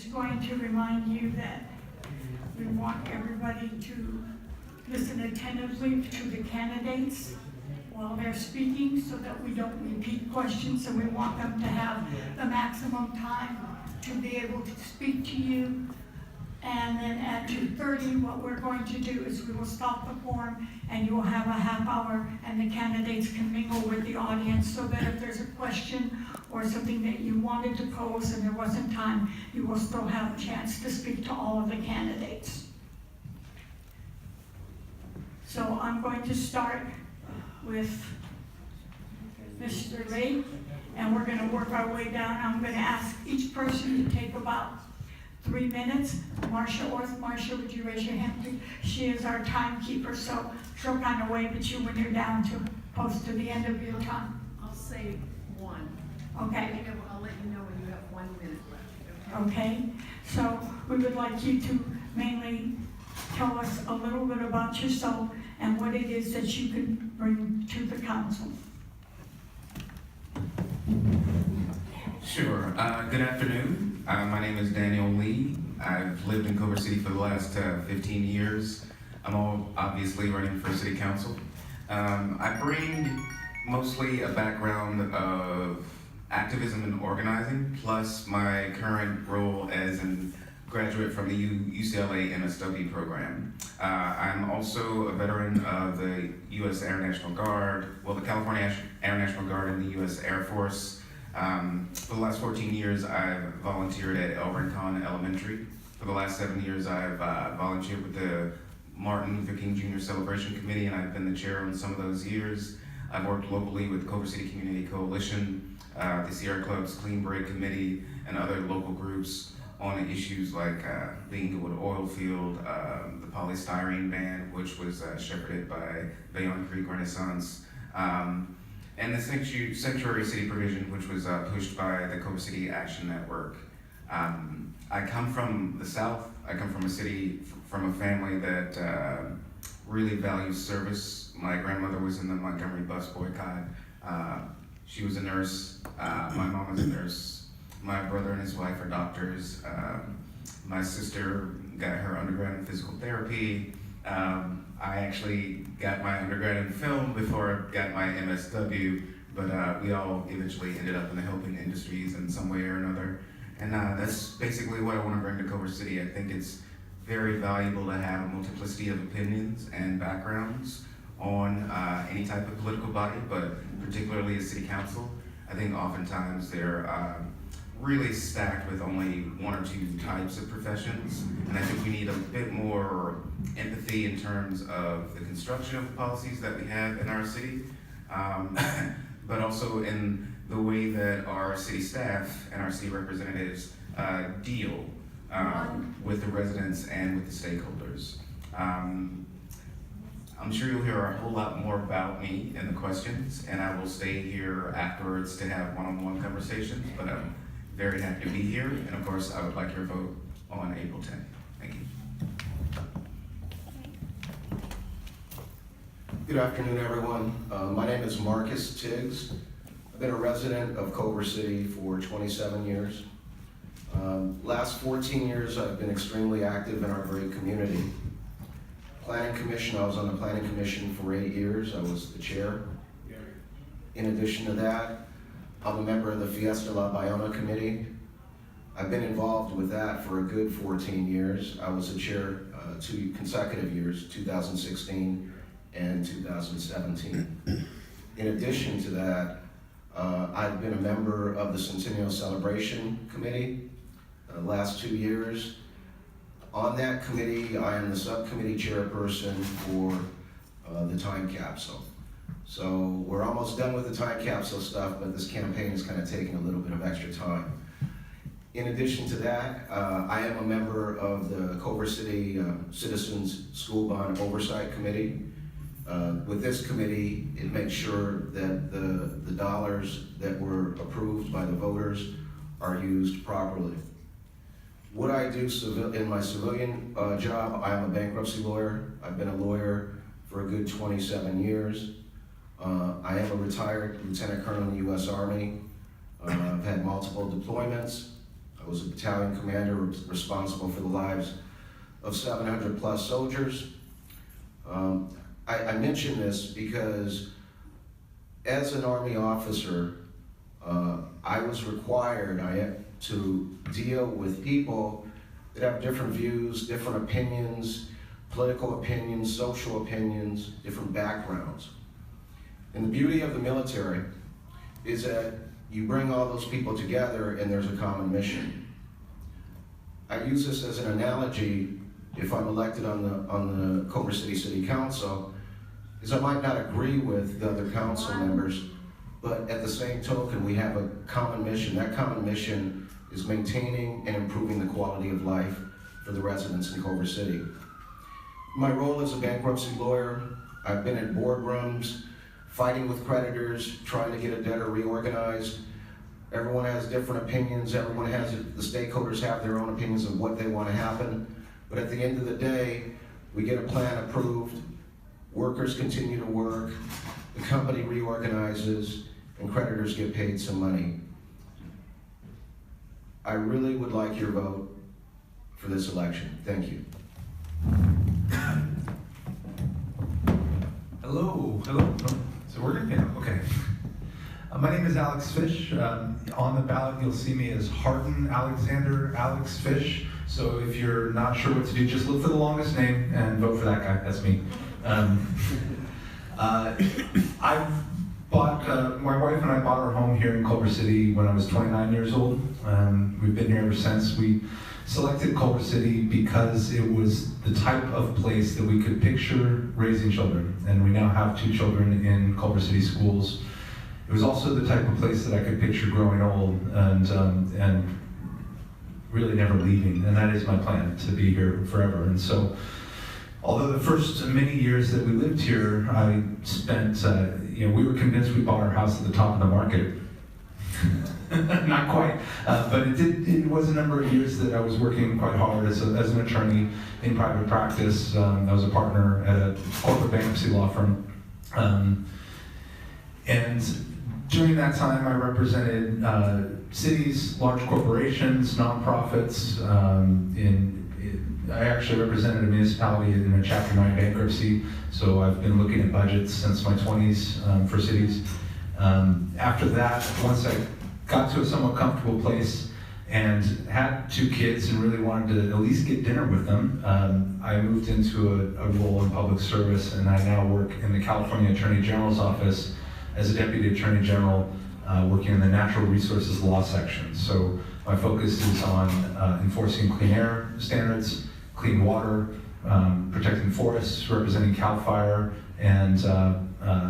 just going to remind you that we want everybody to listen attentively to the candidates while they're speaking so that we don't repeat questions, and we want them to have the maximum time to be able to speak to you. And then at 2:30, what we're going to do is we will stop the forum and you will have a half hour and the candidates can mingle with the audience so that if there's a question or something that you wanted to pose and there wasn't time, you will still have a chance to speak to all of the candidates. So I'm going to start with Mr. Lee, and we're going to work our way down. I'm going to ask each person to take about 3 minutes. Marcia Orth, Marcia, would you raise your hand, please? She is our timekeeper, so she'll kind of wave at you when you're down to post to the end of your time. I'll say one. Okay. I'll let you know when you have 1 minute left. Okay. So we would like you to mainly tell us a little bit about yourself and what it is that you can bring to the council. Sure. Good afternoon. My name is Daniel Lee. I've lived in Culver City for the last 15 years. I'm obviously running for city council. I bring mostly a background of activism and organizing, plus my current role as a graduate from the UCLA MSW program. I'm also a veteran of the U.S. Air National Guard, the California Air National Guard and the U.S. Air Force. For the last 14 years, I've volunteered at El Rincon Elementary. For the last 7 years, I've volunteered with the Martin Luther King Jr. Celebration Committee, and I've been the chair on some of those years. I've worked locally with Culver City Community Coalition, the Sierra Club's Clean Break Committee, and other local groups on issues like the Inglewood oil field, the polystyrene ban, which was shepherded by Bayonne Creek Renaissance, and the Sanctuary City provision, which was pushed by the Culver City Action Network. I come from the South. I come from a city, from a family that really values service. My grandmother was in the Montgomery bus boycott. She was a nurse. My mom was a nurse. My brother and his wife are doctors. My sister got her undergrad in physical therapy. I actually got my undergrad in film before I got my MSW, but we all eventually ended up in the helping industries in some way or another. And that's basically what I want to bring to Culver City. I think it's very valuable to have a multiplicity of opinions and backgrounds on any type of political body, but particularly a city council. I think oftentimes they're really stacked with only one or two types of professions, and I think we need a bit more empathy in terms of the construction of the policies that we have in our city, but also in the way that our city staff and our city representatives deal with the residents and with the stakeholders. I'm sure you'll hear a whole lot more about me in the questions, and I will stay here afterwards to have one-on-one conversations, but I'm very happy to be here, and of course, I would like your vote on April 10th. Thank you. Good afternoon, everyone. My name is Marcus Tiggs. I've been a resident of Culver City for 27 years. Last 14 years, I've been extremely active in our great community. Planning Commission, I was on the Planning Commission for 8 years. I was the chair. In addition to that, I'm a member of the Fiesta La Bayona Committee. I've been involved with that for a good 14 years. I was the chair 2 consecutive years, 2016 and 2017. In addition to that, I've been a member of the Centennial Celebration Committee the last 2 years. On that committee, I am the subcommittee chairperson for the time capsule. So we're almost done with the time capsule stuff, but this campaign is kind of taking a little bit of extra time. In addition to that, I am a member of the Culver City Citizens School Bond Oversight Committee. With this committee, it makes sure that the dollars that were approved by the voters are used properly. What I do in my civilian job, I'm a bankruptcy lawyer. I've been a lawyer for a good 27 years. I am a retired lieutenant colonel in the U.S. Army. I've had multiple deployments. I was a battalion commander responsible for the lives of 700 plus soldiers. I mention this because as an Army officer, I was required to deal with people that have different views, different opinions, political opinions, social opinions, different backgrounds. And the beauty of the military is that you bring all those people together and there's a common mission. I use this as an analogy if I'm elected on the Culver City Council, is I might not agree with the other council members, but at the same token, we have a common mission. That common mission is maintaining and improving the quality of life for the residents in Culver City. My role as a bankruptcy lawyer, I've been in boardrooms, fighting with creditors, trying to get a debtor reorganized. Everyone has different opinions. The stakeholders have their own opinions of what they want to happen. But at the end of the day, we get a plan approved, workers continue to work, the company reorganizes, and creditors get paid some money. I really would like your vote for this election. Thank you. Hello. So we're gonna pick, okay. My name is Alex Fish. On the ballot, you'll see me as Harden Alexander Alex Fish. So if you're not sure what to do, just look for the longest name and vote for that guy. That's me. I bought, my wife and I bought our home here in Culver City when I was 29 years old. We've been here ever since. We selected Culver City because it was the type of place that we could picture raising children. And we now have 2 children in Culver City schools. It was also the type of place that I could picture growing old and really never leaving. And that is my plan, to be here forever. And so, although the first many years that we lived here, I spent, we were convinced we bought our house at the top of the market. Not quite, but it was a number of years that I was working quite hard as an attorney in private practice. I was a partner at a corporate bankruptcy law firm. And during that time, I represented cities, large corporations, nonprofits. I actually represented a municipality in a Chapter 9 bankruptcy, so I've been looking at budgets since my 20s for cities. After that, once I got to a somewhat comfortable place and had 2 kids and really wanted to at least get dinner with them, I moved into a role in public service, and I now work in the California Attorney General's office as a Deputy Attorney General, working in the Natural Resources Law section. So my focus is on enforcing clean air standards, clean water, protecting forests, representing CAL FIRE, and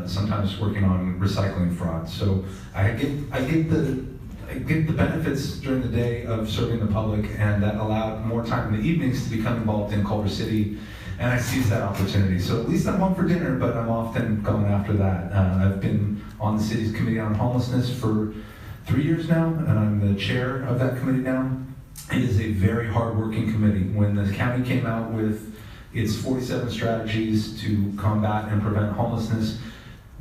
sometimes working on recycling fraud. So I get the benefits during the day of serving the public, and that allowed more time in the evenings to become involved in Culver City, and I seized that opportunity. So at least I'm home for dinner, but I'm often going after that. I've been on the city's Committee on Homelessness for 3 years now, and I'm the chair of that committee now. It is a very hard-working committee. When the county came out with its 47 strategies to combat and prevent homelessness,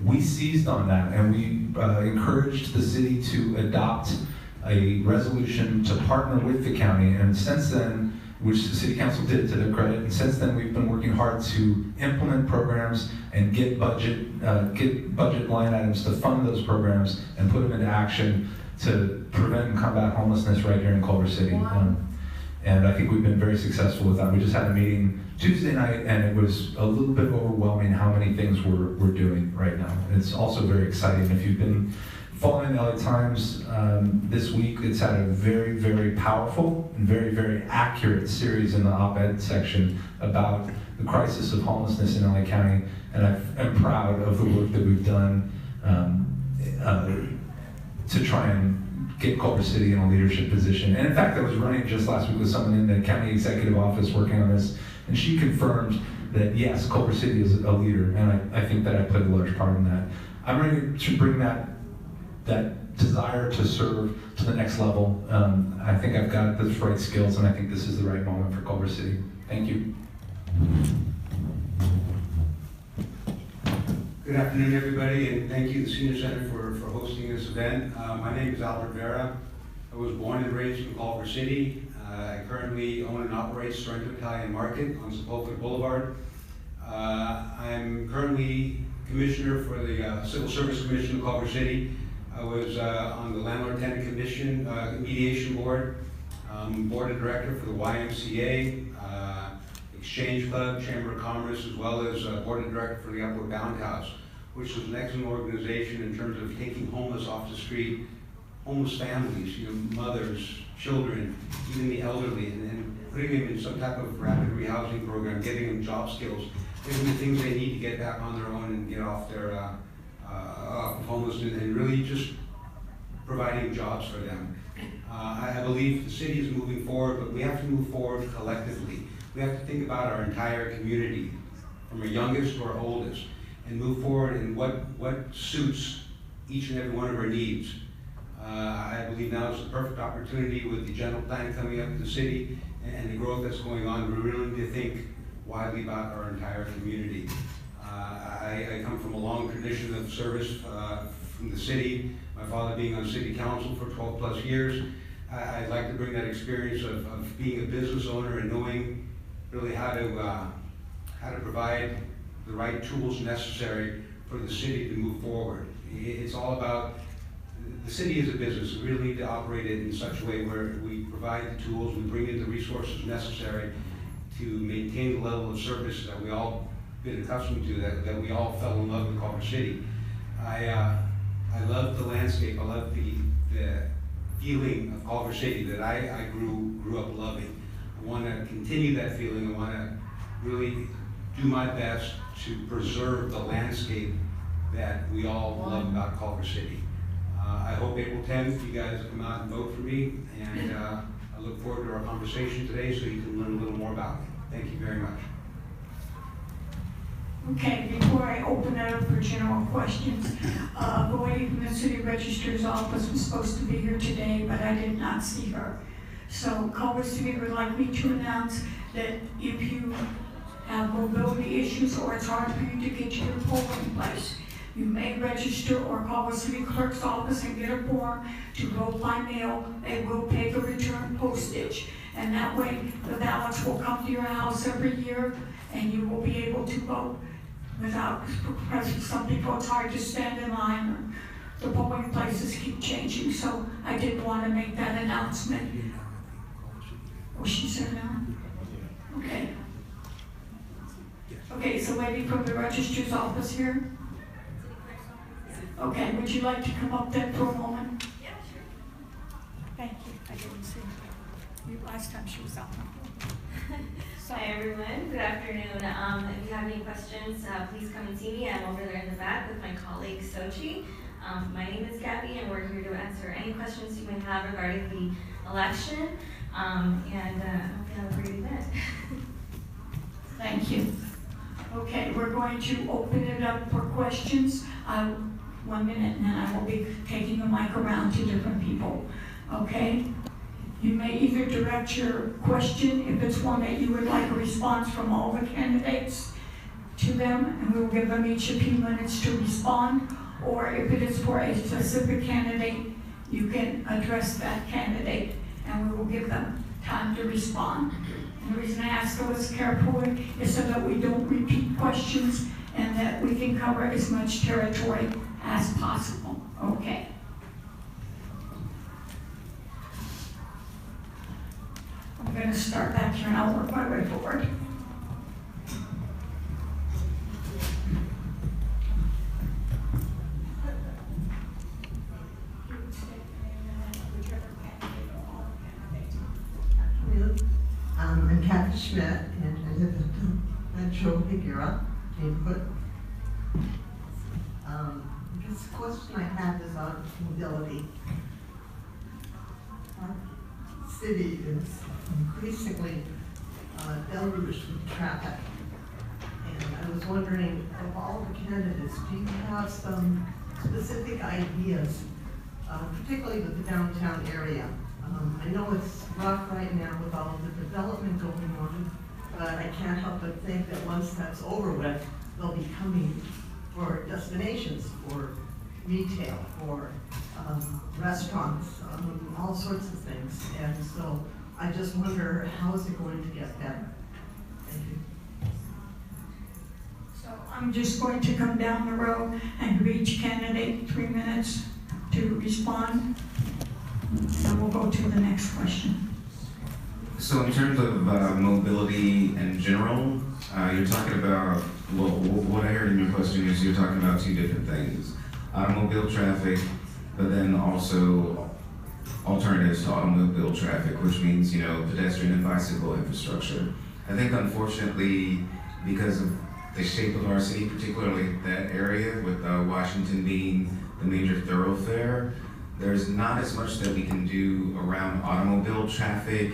we seized on that, and we encouraged the city to adopt a resolution to partner with the county. And since then, which the city council did to their credit, and since then we've been working hard to implement programs and get budget line items to fund those programs and put them into action to prevent and combat homelessness right here in Culver City. Wow. And I think we've been very successful with that. We just had a meeting Tuesday night, and it was a little bit overwhelming how many things we're doing right now. It's also very exciting. If you've been following the LA Times this week, it's had a very, very powerful and very, very accurate series in the op-ed section about the crisis of homelessness in LA County, and I'm proud of the work that we've done to try and get Culver City in a leadership position. And in fact, I was running just last week with someone in the county executive office working on this, and she confirmed that yes, Culver City is a leader, and I think that I played a large part in that. I'm ready to bring that desire to serve to the next level. I think I've got the right skills, and I think this is the right moment for Culver City. Thank you. Good afternoon, everybody, and thank you, the Senior Center, for hosting this event. My name is Albert Vera. I was born and raised in Culver City. I currently own and operate Sorrento Italian Market on Sepulveda Boulevard. I'm currently commissioner for the Civil Service Commission of Culver City. I was on the Landlord Tenant Commission Mediation Board, Board of Director for the YMCA, Exchange Club, Chamber of Commerce, as well as Board of Director for the Upward Bound House, which was an excellent organization in terms of taking homeless off the street, homeless families, mothers, children, even the elderly, and putting them in some type of rapid rehousing program, giving them job skills, giving them the things they need to get back on their own and get off their homelessness, and really just providing jobs for them. I believe the city is moving forward, but we have to move forward collectively. We have to think about our entire community, from our youngest to our oldest, and move forward in what suits each and every one of our needs. I believe now is the perfect opportunity with the general plan coming up in the city and the growth that's going on. We really need to think widely about our entire community. I come from a long tradition of service from the city, my father being on city council for 12 plus years. I'd like to bring that experience of being a business owner and knowing really how to provide the right tools necessary for the city to move forward. It's all about, the city is a business. We really need to operate it in such a way where we provide the tools, we bring in the resources necessary to maintain the level of service that we all been accustomed to, that we all fell in love with Culver City. I love the landscape. I love the feeling of Culver City that I grew up loving. I want to continue that feeling. I want to really do my best to preserve the landscape that we all love about Culver City. I hope April 10th you guys come out and vote for me, and I look forward to our conversation today so you can learn a little more about me. Thank you very much. Okay, before I open it up for general questions, the lady from the city registrar's office was supposed to be here today, but I did not see her. So Culver City would like me to announce that if you have mobility issues or it's hard for you to get to your polling place, you may register or call the city clerk's office and get a form to vote by mail. They will pay the return postage. And that way the ballots will come to your house every year and you will be able to vote without, because some people it's hard to stand in line or the polling places keep changing. So I did want to make that announcement. Oh, she said no? Okay. Okay, so lady from the registrar's office here. Okay, would you like to come up then for a moment? Yeah, sure. Thank you. I didn't see you last time she was up. Hi everyone, good afternoon. If you have any questions, please come and see me. I'm over there in the back with my colleague Sochi. My name is Gabby and we're here to answer any questions you may have regarding the election. And I hope you have a great event. Thank you. Okay, we're going to open it up for questions. 1 minute, and then I will be taking the mic around to different people. Okay? You may either direct your question, if it's one that you would like a response from all the candidates, to them, and we will give them each a few minutes to respond, or if it is for a specific candidate, you can address that candidate, and we will give them time to respond. And the reason I ask those carefully is so that we don't repeat questions and that we can cover as much territory as possible. Okay. I'm going to start back here and I'll work my way forward. I'm Kathy Schmidt, and I live in Metro Higuera neighborhood. This question I have is on mobility. Our city is increasingly deluged with traffic, and I was wondering, of all the candidates, do you have some specific ideas, particularly with the downtown area? I know it's rough right now with all of the development going on, but I can't help but think that once that's over with, they'll be coming for destinations for retail, for restaurants, all sorts of things. And so I just wonder, how is it going to get better? Thank you. So I'm just going to come down the row and give each candidate 3 minutes to respond. And we'll go to the next question. So in terms of mobility in general, you're talking about, well, what I heard in your question is you're talking about two different things. Automobile traffic, but then also alternatives to automobile traffic, which means, pedestrian and bicycle infrastructure. I think unfortunately, because of the shape of our city, particularly that area with Washington being the major thoroughfare, there's not as much that we can do around automobile traffic,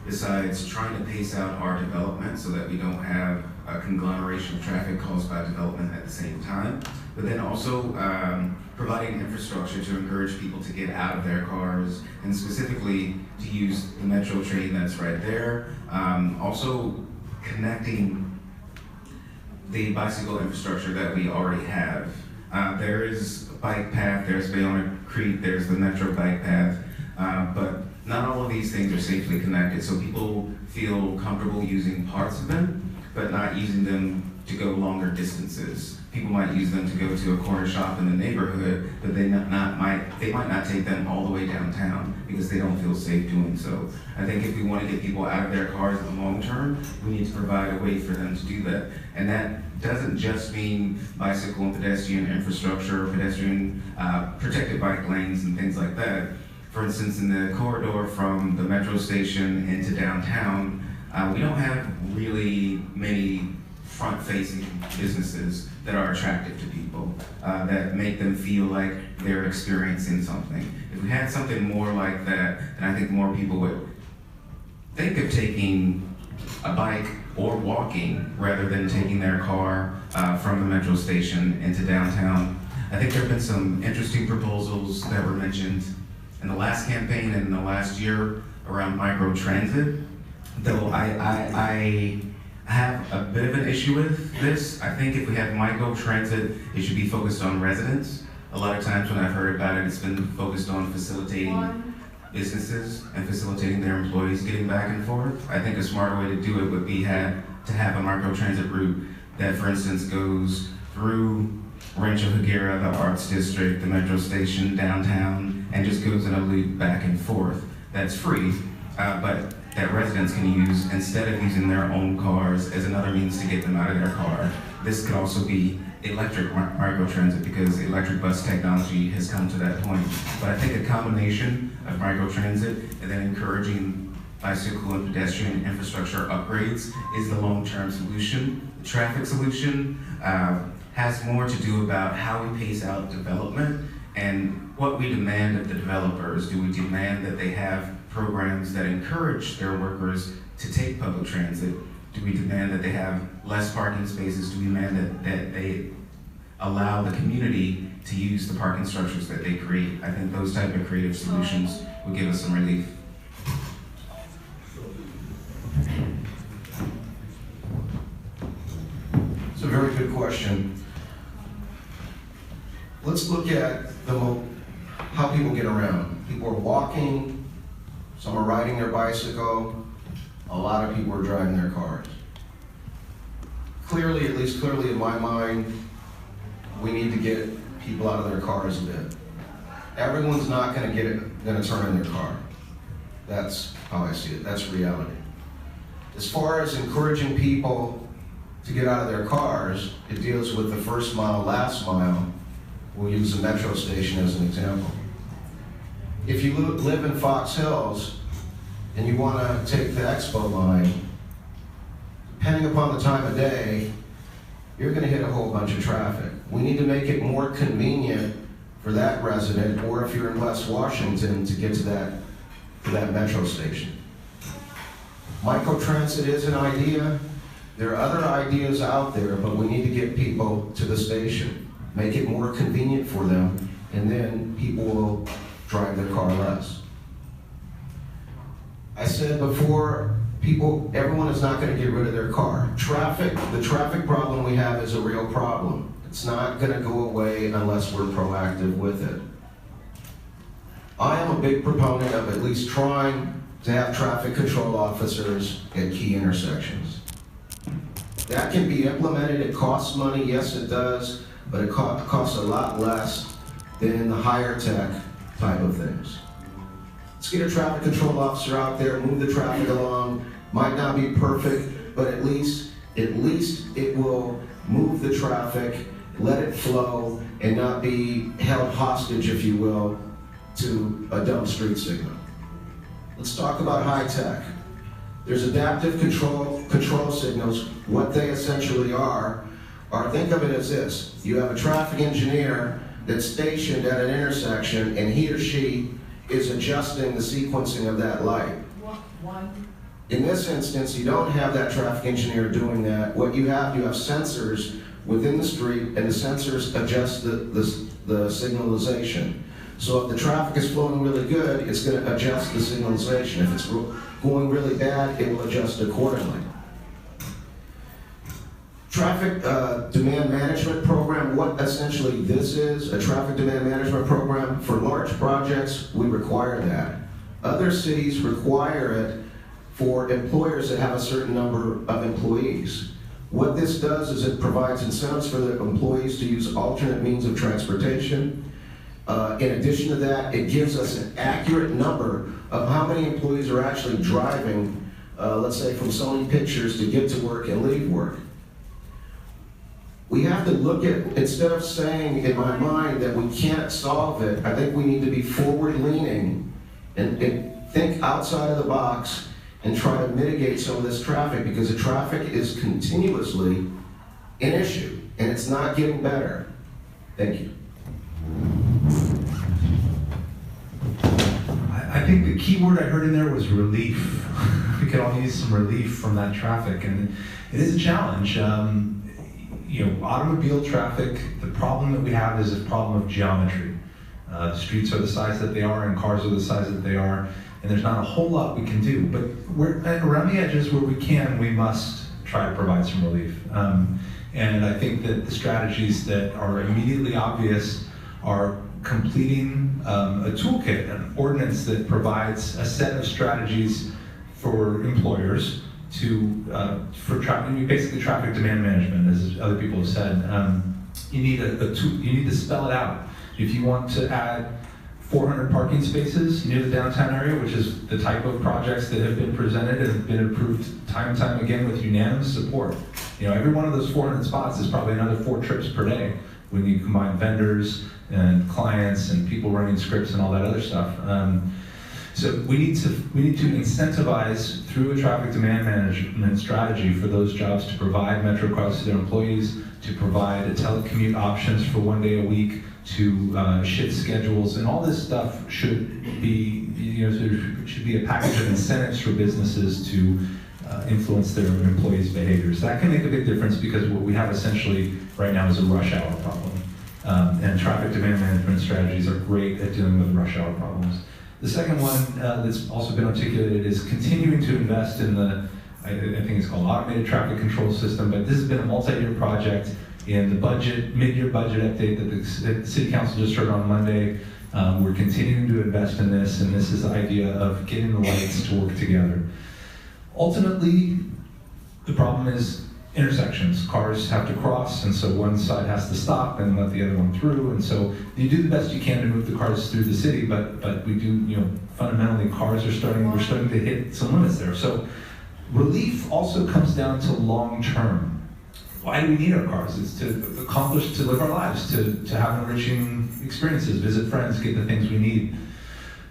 besides trying to pace out our development so that we don't have a conglomeration of traffic caused by development at the same time. But then also providing infrastructure to encourage people to get out of their cars and specifically to use the metro train that's right there. Also connecting the bicycle infrastructure that we already have. There is a bike path, there's Bayona Creek, there's the metro bike path, but not all of these things are safely connected, so people feel comfortable using parts of them, but not using them to go longer distances. People might use them to go to a corner shop in the neighborhood, but they might not take them all the way downtown because they don't feel safe doing so. I think if we want to get people out of their cars in the long term, we need to provide a way for them to do that. And that doesn't just mean bicycle and pedestrian infrastructure, pedestrian protected bike lanes and things like that. For instance, in the corridor from the metro station into downtown, we don't have really many front-facing businesses that are attractive to people, that make them feel like they're experiencing something. If we had something more like that, then I think more people would think of taking a bike or walking rather than taking their car from the metro station into downtown. I think there have been some interesting proposals that were mentioned in the last campaign and in the last year around micro-transit, though I have a bit of an issue with this. I think if we have micro-transit, it should be focused on residents. A lot of times when I've heard about it, it's been focused on facilitating businesses and facilitating their employees getting back and forth. I think a smarter way to do it would be to have a micro-transit route that, for instance, goes through Rancho Higuera, the Arts District, the metro station, downtown, and just goes in a loop back and forth. That's free, but that residents can use instead of using their own cars as another means to get them out of their car. This could also be electric microtransit because electric bus technology has come to that point. But I think a combination of microtransit and then encouraging bicycle and pedestrian infrastructure upgrades is the long-term solution. The traffic solution has more to do about how we pace out development and what we demand of the developers. Do we demand that they have programs that encourage their workers to take public transit? Do we demand that they have less parking spaces? Do we demand that they allow the community to use the parking structures that they create? I think those type of creative solutions would give us some relief. It's a very good question. Let's look at how people get around. People are walking, some are riding their bicycle, a lot of people are driving their cars. Clearly, at least clearly in my mind, we need to get people out of their cars a bit. Everyone's not gonna turn in their car. That's how I see it, that's reality. As far as encouraging people to get out of their cars, it deals with the first mile, last mile. We'll use the metro station as an example. If you live in Fox Hills and you want to take the Expo line, depending upon the time of day, you're going to hit a whole bunch of traffic. We need to make it more convenient for that resident, or if you're in West Washington, to get to that metro station. Microtransit is an idea. There are other ideas out there, but we need to get people to the station. Make it more convenient for them, and then people will drive their car less. I said before, everyone is not going to get rid of their car. The traffic problem we have is a real problem. It's not gonna go away unless we're proactive with it. I am a big proponent of at least trying to have traffic control officers at key intersections. That can be implemented, it costs money, yes it does, but it costs a lot less than the higher tech type of things. Let's get a traffic control officer out there, move the traffic along. Might not be perfect, but at least it will move the traffic, let it flow, and not be held hostage, if you will, to a dumb street signal. Let's talk about high tech. There's adaptive control signals. What they essentially are think of it as this. You have a traffic engineer that's stationed at an intersection, and he or she is adjusting the sequencing of that light. In this instance, you don't have that traffic engineer doing that. What you have sensors within the street, and the sensors adjust the signalization. So if the traffic is flowing really good, it's going to adjust the signalization. If it's going really bad, it will adjust accordingly. Traffic demand management program, what essentially this is, a traffic demand management program. For large projects, we require that. Other cities require it for employers that have a certain number of employees. What this does is it provides incentives for the employees to use alternate means of transportation. In addition to that, it gives us an accurate number of how many employees are actually driving, let's say from Sony Pictures to get to work and leave work. We have to look at, instead of saying in my mind that we can't solve it, I think we need to be forward-leaning and think outside of the box and try to mitigate some of this traffic, because the traffic is continuously an issue and it's not getting better. Thank you. I think the key word I heard in there was relief. We could all use some relief from that traffic, and it is a challenge. Automobile traffic, the problem that we have is a problem of geometry. The streets are the size that they are, and cars are the size that they are, and there's not a whole lot we can do. But around the edges where we can, we must try to provide some relief. And I think that the strategies that are immediately obvious are completing a toolkit, an ordinance that provides a set of strategies for employers for basically traffic demand management, as other people have said. You need you need to spell it out. If you want to add 400 parking spaces near the downtown area, which is the type of projects that have been presented and have been approved time and time again with unanimous support. Every one of those 400 spots is probably another 4 trips per day when you combine vendors and clients and people running scripts and all that other stuff. So we need to incentivize through a traffic demand management strategy for those jobs to provide Metro cards to their employees, to provide telecommute options for 1 day a week, to shift schedules, and all this stuff should be should be a package of incentives for businesses to influence their employees' behaviors. That can make a big difference, because what we have essentially right now is a rush hour problem. And traffic demand management strategies are great at dealing with rush hour problems. The second one that's also been articulated is continuing to invest in I think it's called automated traffic control system, but this has been a multi-year project. In the mid-year budget update that the City Council just heard on Monday, we're continuing to invest in this, and this is the idea of getting the lights to work together. Ultimately, the problem is intersections. Cars have to cross, and so one side has to stop and let the other one through, and so you do the best you can to move the cars through the city, but we do, fundamentally, we're starting to hit some limits there. So relief also comes down to long-term. Why do we need our cars? It's to live our lives, to have enriching experiences, visit friends, get the things we need.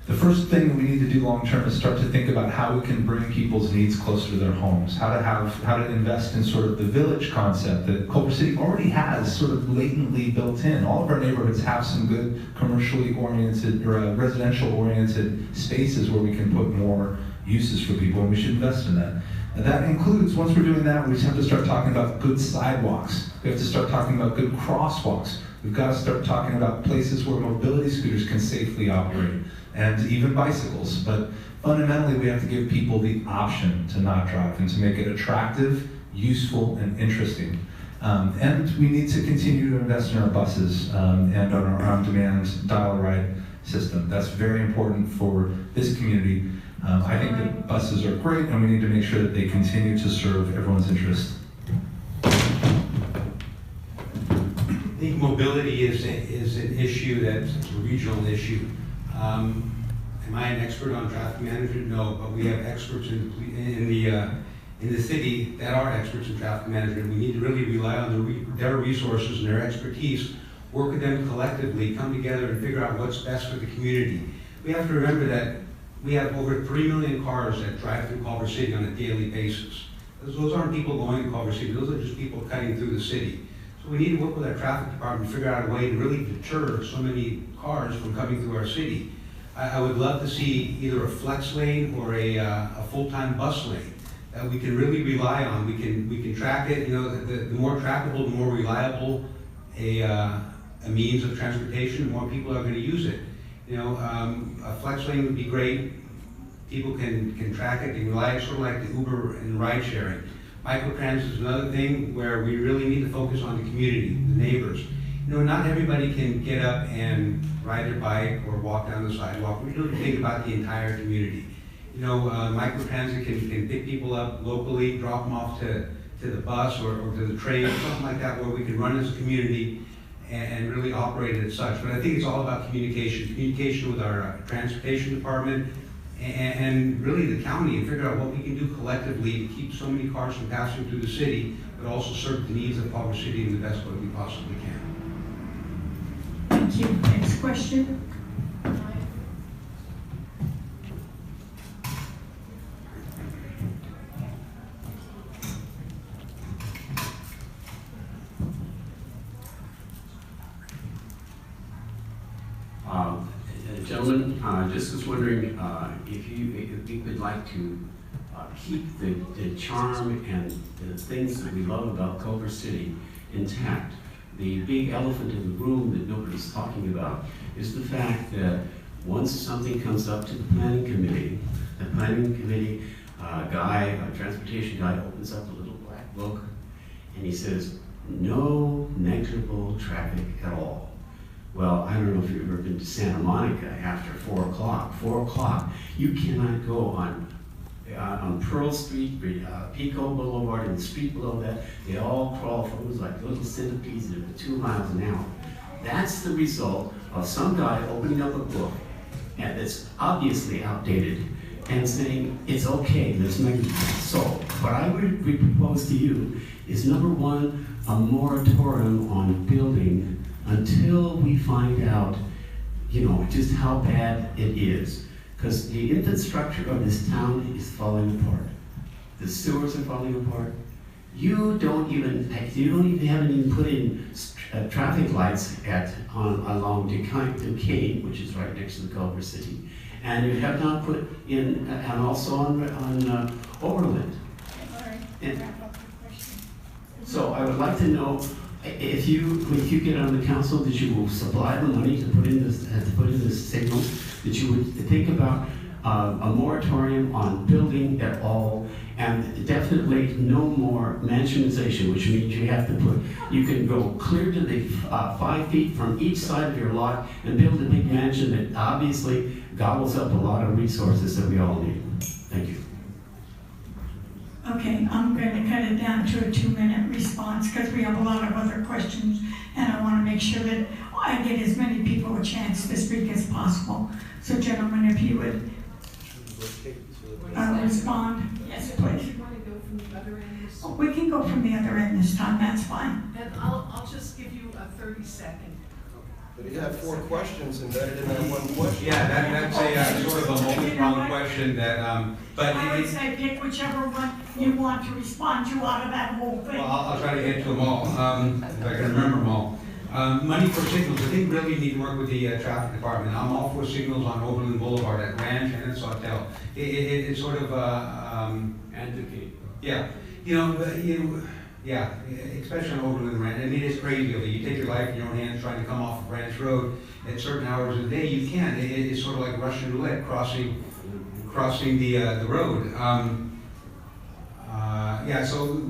The first thing that we need to do long-term is start to think about how we can bring people's needs closer to their homes, how to invest in sort of the village concept that Culver City already has sort of latently built in. All of our neighborhoods have some good commercially oriented or residential oriented spaces where we can put more uses for people, and we should invest in that. And that includes, once we're doing that, we just have to start talking about good sidewalks. We have to start talking about good crosswalks. We've got to start talking about places where mobility scooters can safely operate, and even bicycles. But fundamentally, we have to give people the option to not drive and to make it attractive, useful, and interesting. And we need to continue to invest in our buses and on our on-demand dial-a-ride system. That's very important for this community. I think that buses are great, and we need to make sure that they continue to serve everyone's interest. I think mobility is an issue that's a regional issue. Am I an expert on traffic management? No, but we have experts in the city that are experts in traffic management. We need to really rely on their resources and their expertise, work with them collectively, come together and figure out what's best for the community. We have to remember that we have over 3 million cars that drive through Culver City on a daily basis. Those aren't people going to Culver City, those are just people cutting through the city. So we need to work with our traffic department to figure out a way to really deter so many cars from coming through our city. I would love to see either a flex lane or a full-time bus lane that we can really rely on. We can track it. You know, the more trackable, the more reliable a means of transportation, the more people are going to use it. You know, a flex lane would be great. People can track it, they can rely, sort of like the Uber and ride sharing. Microtransit is another thing where we really need to focus on the community, the neighbors. You know, not everybody can get up and ride their bike or walk down the sidewalk. We really think about the entire community. You know, microtransit can pick people up locally, drop them off to the bus or to the train, something like that, where we can run as a community and really operate it as such. But I think it's all about communication with our transportation department and really the county, and figure out what we can do collectively to keep so many cars from passing through the city, but also serve the needs of Culver City in the best way we possibly can. Thank you. Next question. Gentlemen, just was wondering if we would like to keep the charm and the things that we love about Culver City intact. The big elephant in the room that nobody's talking about is the fact that once something comes up to the planning committee, a transportation guy opens up a little black book and he says, no negligible traffic at all. Well, I don't know if you've ever been to Santa Monica after 4 o'clock. 4 o'clock, you cannot go on Pearl Street, Pico Boulevard, and the street below that. They all crawl forward like little centipedes at 2 miles an hour. That's the result of some guy opening up a book and that's obviously outdated and saying it's okay, there's nothing. So what I would propose to you is, number one, a moratorium on building until we find out, you know, just how bad it is. Because the infrastructure of this town is falling apart. The sewers are falling apart. You don't even haven't even put in traffic lights along Duquesne, which is right next to the Culver City. And you have not put in, and also on Overland. And so I would like to know, if you get on the council, that you will supply the money to put in this signal, that you would think about a moratorium on building at all, and definitely no more mansionization, which means you can go clear to the 5 feet from each side of your lot and build a big mansion that obviously gobbles up a lot of resources that we all need. Thank you. Okay, I'm going to cut it down to a 2-minute response because we have a lot of other questions, and I want to make sure that I get as many people a chance to speak as possible. So gentlemen, if you would respond. Yes, please. You want to go from the other end? Oh, we can go from the other end this time, that's fine. Then I'll just give you a 30-second. But you had 4 questions embedded in that one question. Yeah, that's a sort of a multi-pronged question that, but I would say pick whichever one you want to respond to out of that whole thing. well, I'll try to get to them all, if I can remember them all. Money for signals, I think really need to work with the traffic department. I'm all for signals on Overland Boulevard at Ranch and at Sawtelle. It's sort of, Advocate. yeah, yeah, especially on Overland Ranch. I mean, it's crazy. You take your life in your own hands trying to come off of Ranch Road at certain hours of the day. You can. It's sort of like Russian roulette crossing the road. Yeah, so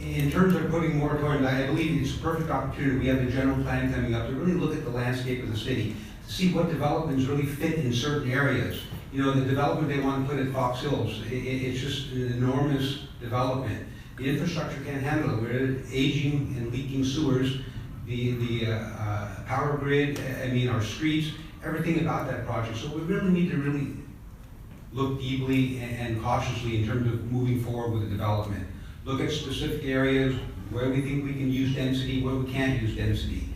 in terms of putting moratorium, I believe it's a perfect opportunity. We have the general plan coming up to really look at the landscape of the city, to see what developments really fit in certain areas. You know, the development they want to put at Fox Hills, it's just an enormous development. The infrastructure can't handle it. We're aging and leaking sewers, the power grid, I mean, our streets, everything about that project. So we really need to really look deeply and cautiously in terms of moving forward with the development. Look at specific areas where we think we can use density, where we can't use density.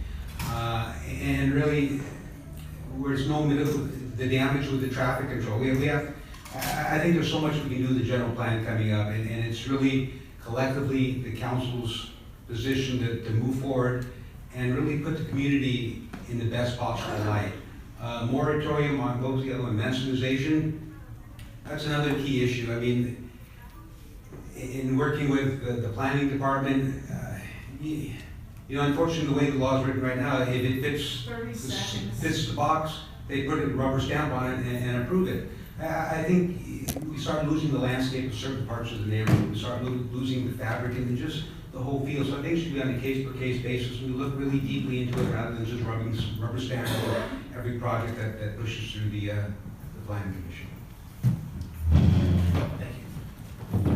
And really, where it's no middle, the damage with the traffic control. I think there's so much we can do with the general plan coming up, and it's really collectively the council's position to move forward and really put the community in the best possible light. Moratorium on both the other one, manchinization, that's another key issue. I mean, in working with the planning department, you know, unfortunately, the way the law is written right now, if it 30 seconds. fits the box, they put a rubber stamp on it and approve it. I think we start losing the landscape of certain parts of the neighborhood. We start losing the fabric and just the whole feel. So I think it should be on a case-per-case basis. We look really deeply into it rather than just rubber stamp over every project that pushes through the planning commission. Thank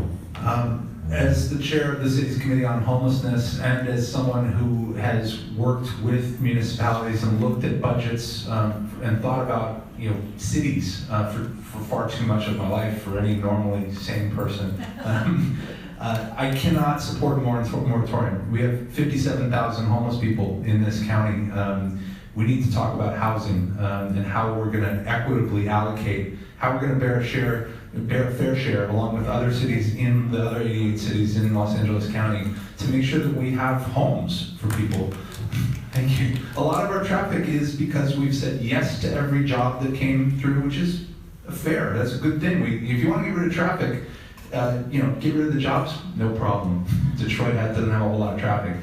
you. As the chair of the city's committee on homelessness and as someone who has worked with municipalities and looked at budgets and thought about, you know, cities for far too much of my life for any normally sane person, I cannot support a moratorium. We have 57,000 homeless people in this county. We need to talk about housing and how we're going to equitably allocate, how we're going to bear a fair share along with other cities in the other 88 cities in Los Angeles County to make sure that we have homes for people. Thank you. A lot of our traffic is because we've said yes to every job that came through, which is fair. That's a good thing. If you want to get rid of traffic, you know, get rid of the jobs, no problem. Detroit doesn't have a whole lot of traffic.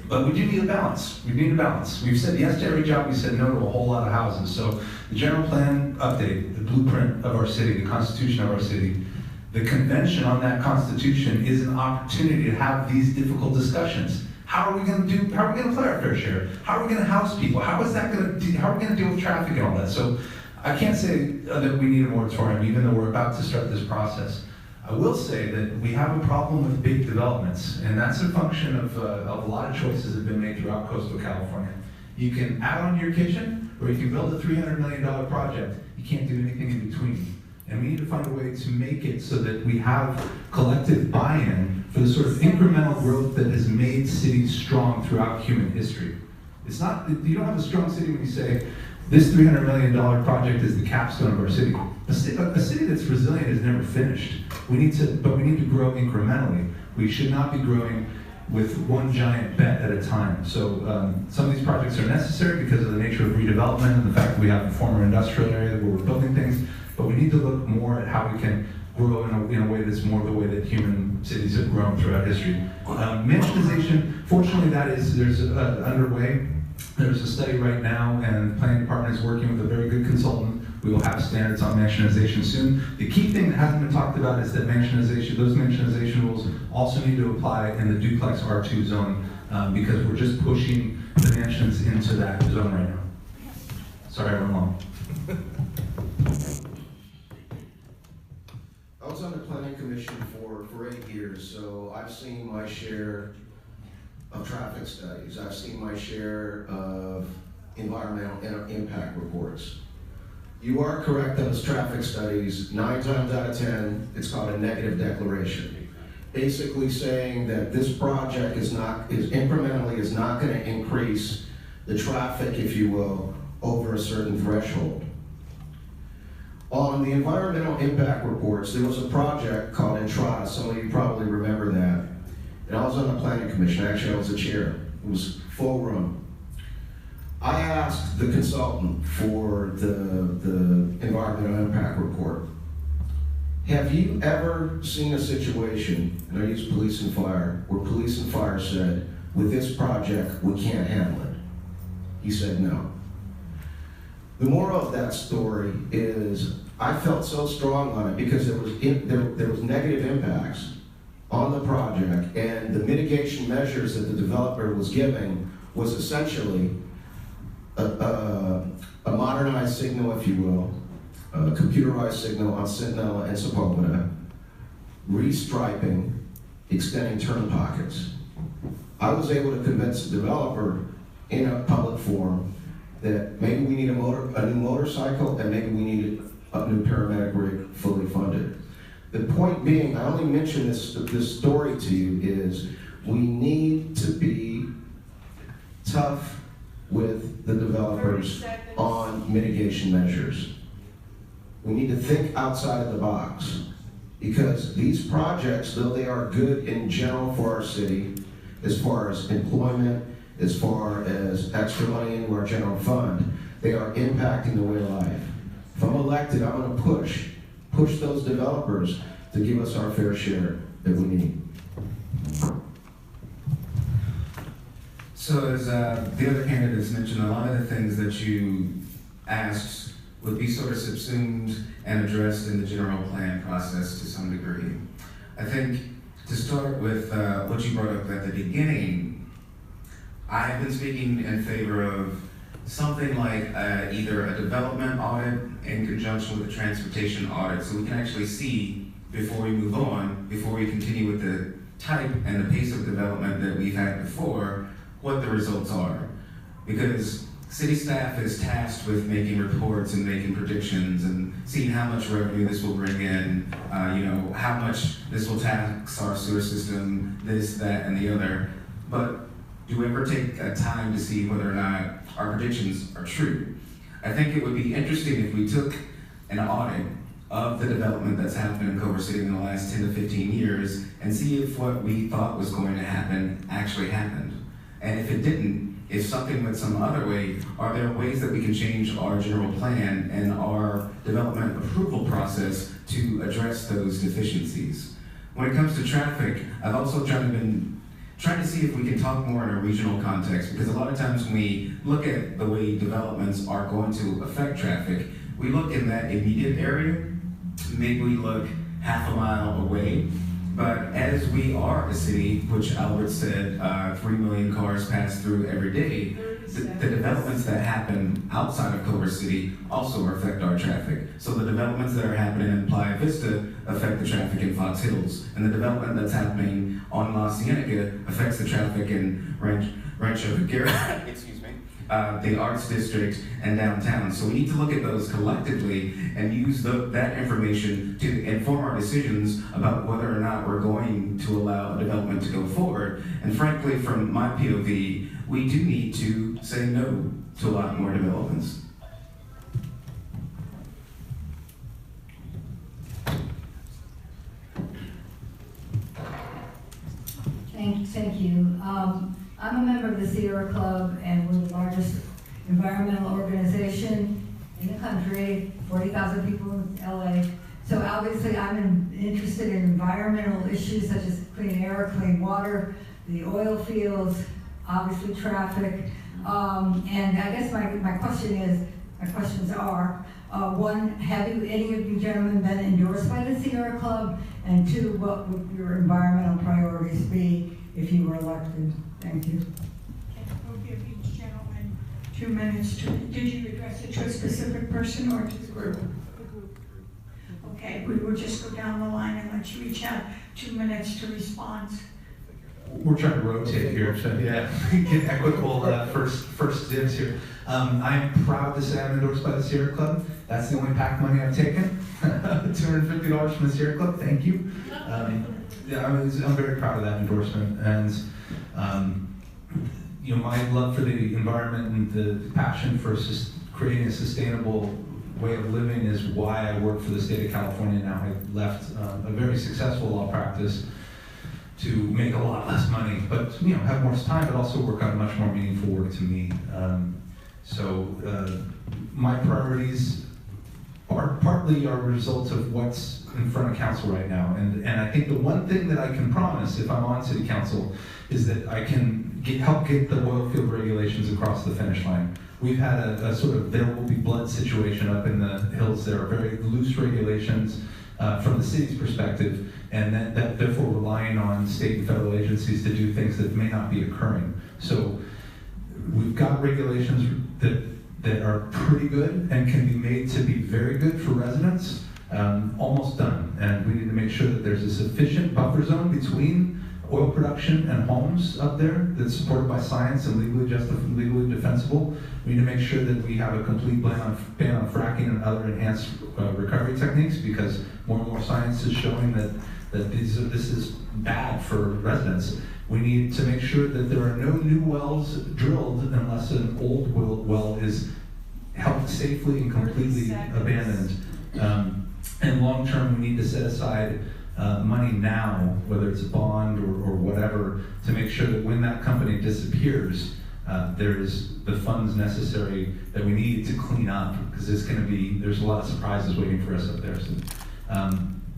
But we do need a balance. We need a balance. We've said yes to every job, we said no to a whole lot of houses. So the general plan update, the blueprint of our city, the constitution of our city, the convention on that constitution is an opportunity to have these difficult discussions. How are we going to play our fair share? How are we going to house people? How are we going to deal with traffic and all that? So I can't say that we need a moratorium, even though we're about to start this process. I will say that we have a problem with big developments, and that's a function of a lot of choices that have been made throughout coastal California. You can add on your kitchen, or you can build a $300 million project. You can't do anything in between. And we need to find a way to make it so that we have collective buy-in for the sort of incremental growth that has made cities strong throughout human history. It's not, you don't have a strong city when you say, this $300 million project is the capstone of our city. A city that's resilient is never finished. But we need to grow incrementally. We should not be growing with one giant bet at a time. So some of these projects are necessary because of the nature of redevelopment and the fact that we have a former industrial area where we're building things. But we need to look more at how we can grow in a way that's more the way that human cities have grown throughout history. Mansionization, fortunately, there's underway. There's a study right now, and the planning department is working with a very good consultant. We will have standards on mansionization soon. The key thing that hasn't been talked about is that those mansionization rules also need to apply in the duplex R2 zone because we're just pushing the mansions into that zone right now. Sorry, I went long. I was on the planning commission for 8 years, so I've seen my share of traffic studies. I've seen my share of environmental impact reports. You are correct, those traffic studies, 9 times out of 10, it's called a negative declaration. Basically saying that this project is not gonna increase the traffic, if you will, over a certain threshold. On the environmental impact reports, there was a project called Entrada. Some of you probably remember that. And I was on the planning commission. Actually, I was the chair. It was full room. I asked the consultant for the environmental impact report, have you ever seen a situation, and I use police and fire, where police and fire said, with this project, we can't handle it? He said no. The moral of that story is I felt so strong on it because there was negative impacts on the project, and the mitigation measures that the developer was giving was essentially a modernized signal, if you will, a computerized signal on Sentinel and Sepulveda, restriping, extending turn pockets. I was able to convince the developer in a public forum that maybe we need a new motorcycle and maybe we need a new paramedic rig fully funded. The point being, I only mention this story to you is we need to be tough with the 30 developers seconds. on mitigation measures. We need to think outside of the box, because these projects, though they are good in general for our city, as far as employment, as far as extra money into our general fund, they are impacting the way of life. If I'm elected, I'm going to push those developers to give us our fair share that we need. So as the other candidates mentioned, a lot of the things that you asked would be sort of subsumed and addressed in the general plan process to some degree. I think to start with what you brought up at the beginning, I have been speaking in favor of something like either a development audit in conjunction with a transportation audit, so we can actually see before we move on, before we continue with the type and the pace of development that we've had before, what the results are. Because city staff is tasked with making reports and making predictions and seeing how much revenue this will bring in, how much this will tax our sewer system, this, that, and the other. But do we ever take time to see whether or not our predictions are true? I think it would be interesting if we took an audit of the development that's happened in Culver City in the last 10 to 15 years and see if what we thought was going to happen actually happened. And if it didn't, if something went some other way, are there ways that we can change our general plan and our development approval process to address those deficiencies? When it comes to traffic, I've also trying to see if we can talk more in a regional context, because a lot of times when we look at the way developments are going to affect traffic, we look in that immediate area, maybe we look half a mile away, but as we are a city, which Albert said 3 million cars pass through every day, the developments that happen outside of Culver City also affect our traffic. So the developments that are happening in Playa Vista affect the traffic in Fox Hills, and the development that's happening on La Cienega affects the traffic in Rancho Figueroa, the Arts District, and downtown. So we need to look at those collectively and use that information to inform our decisions about whether or not we're going to allow a development to go forward. And frankly, from my POV, we do need to say no to a lot more developments. Thank you. I'm a member of the Sierra Club, and we're the largest environmental organization in the country, 40,000 people in LA. So obviously I'm interested in environmental issues such as clean air, clean water, the oil fields, obviously traffic. And I guess my questions are, one, have any of you gentlemen been endorsed by the Sierra Club? And two, what would your environmental priorities be if you were elected? Thank you. Okay, we'll give each gentleman 2 minutes to, did you address it to a specific person or to the group? The group. Okay, we will just go down the line and let you each have 2 minutes to respond. We're trying to rotate here, so yeah, get equitable first dibs here. I'm proud to say I'm endorsed by the Sierra Club. That's the only PAC money I've taken. $250 from the Sierra Club, thank you. Yeah, I'm very proud of that endorsement, and my love for the environment and the passion for creating a sustainable way of living is why I work for the state of California now. I left a very successful law practice to make a lot less money, but have more time, but also work on much more meaningful work to me. My priorities are partly a result of what's in front of council right now, and I think the one thing that I can promise if I'm on city council is that I can help get the oil field regulations across the finish line. We've had a sort of there will be blood situation up in the hills. There are very loose regulations. from the city's perspective, and that therefore relying on state and federal agencies to do things that may not be occurring. So we've got regulations that are pretty good and can be made to be very good for residents, almost done. And we need to make sure that there's a sufficient buffer zone between oil production and homes up there that's supported by science and legally defensible. We need to make sure that we have a complete ban on fracking and other enhanced recovery techniques, because more and more science is showing that this is bad for residents. We need to make sure that there are no new wells drilled unless an old well is held safely and completely abandoned. And long term, we need to set aside money now, whether it's a bond or whatever, to make sure that when that company disappears, there's the funds necessary that we need to clean up, because there's a lot of surprises waiting for us up there. So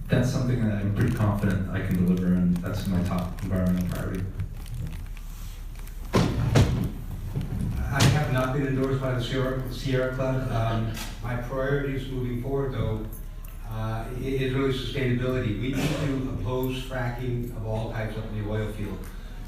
that's something that I'm pretty confident I can deliver, and that's my top environmental priority. I have not been endorsed by the Sierra Club. My priorities moving forward, though, is really sustainability. We need to oppose fracking of all types up in the oil field.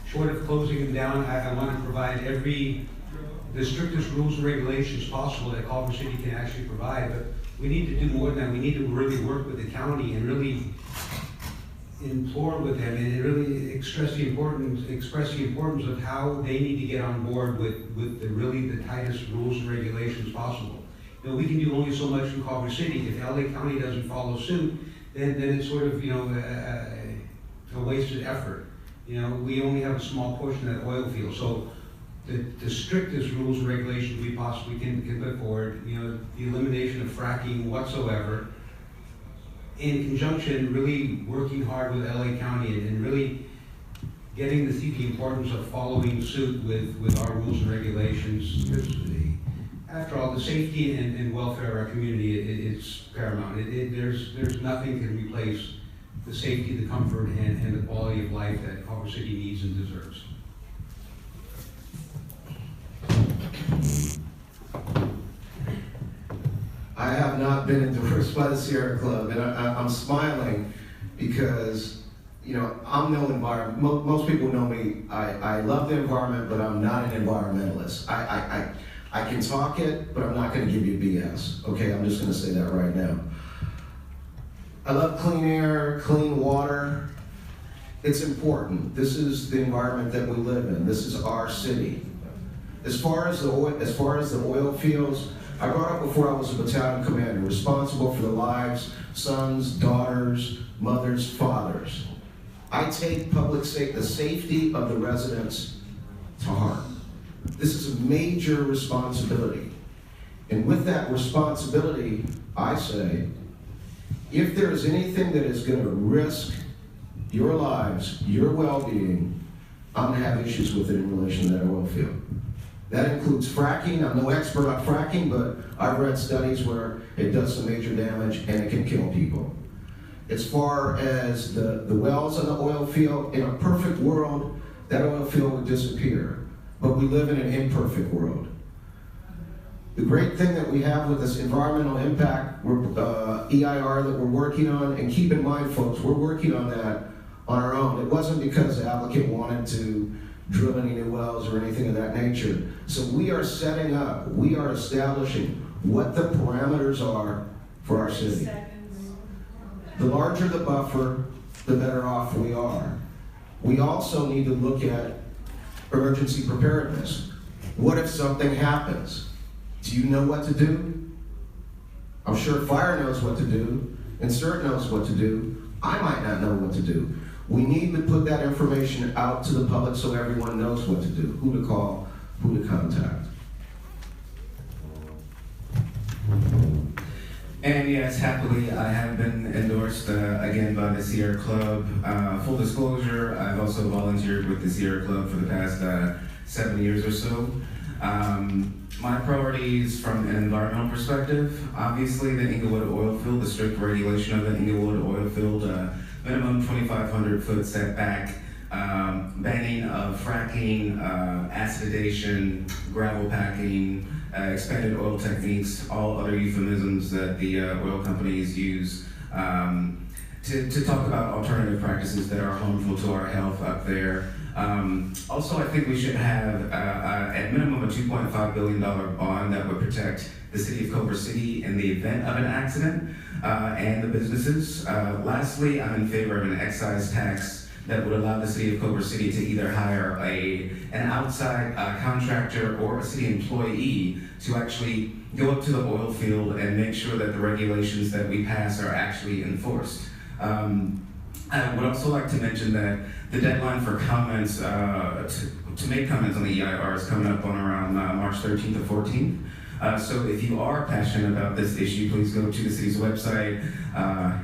Short of closing them down, I want to provide the strictest rules and regulations possible that Culver City can actually provide, but we need to do more than that. We need to really work with the county and really implore with them and really express the importance of how they need to get on board with the tightest rules and regulations possible. You know, we can do only so much in Culver City. If LA County doesn't follow suit, then it's sort of, a wasted effort. You know, we only have a small portion of that oil field. So the strictest rules and regulations we possibly can put forward, the elimination of fracking whatsoever, in conjunction, really working hard with LA County and really getting to see the importance of following suit with our rules and regulations. Because after all, the safety and welfare of our community is paramount. There's nothing can replace the safety, the comfort, and the quality of life that Culver City needs and deserves. I have not been endorsed by the Sierra Club, and I'm smiling because, I'm no environment. Most people know me. I love the environment, but I'm not an environmentalist. I can talk it, but I'm not going to give you BS. Okay, I'm just going to say that right now. I love clean air, clean water. It's important. This is the environment that we live in. This is our city. As far as the oil fields, I brought up before I was a battalion commander, responsible for the lives, sons, daughters, mothers, fathers. I take the safety of the residents to heart. This is a major responsibility. And with that responsibility, I say, if there is anything that is going to risk your lives, your well-being, I'm going to have issues with it in relation to that oil field. That includes fracking. I'm no expert on fracking, but I've read studies where it does some major damage and it can kill people. As far as the wells on the oil field, in a perfect world, that oil field would disappear. But we live in an imperfect world. The great thing that we have with this environmental impact EIR that we're working on, and keep in mind, folks, we're working on that on our own. It wasn't because the applicant wanted to drill any new wells or anything of that nature. So we are setting up, we are establishing what the parameters are for our city. The larger the buffer, the better off we are. We also need to look at emergency preparedness. What if something happens? Do you know what to do? I'm sure fire knows what to do, and CERT knows what to do. I might not know what to do. We need to put that information out to the public so everyone knows what to do, who to call, who to contact. And yes, happily, I have been endorsed again by the Sierra Club. Full disclosure, I've also volunteered with the Sierra Club for the past 7 years or so. My priorities from an environmental perspective, obviously the Inglewood oil field, the strict regulation of the Inglewood oil field, minimum 2,500 foot setback, banning of fracking, acidization, gravel packing, expanded oil techniques, all other euphemisms that the oil companies use, to talk about alternative practices that are harmful to our health up there. Also, I think we should have, at minimum, a $2.5 billion bond that would protect the city of Culver City in the event of an accident and the businesses. Lastly, I'm in favor of an excise tax that would allow the city of Culver City to either hire an outside contractor or a city employee to actually go up to the oil field and make sure that the regulations that we pass are actually enforced. I would also like to mention that the deadline for comments, to make comments on the EIR is coming up on around March 13th or 14th. So if you are passionate about this issue, please go to the city's website,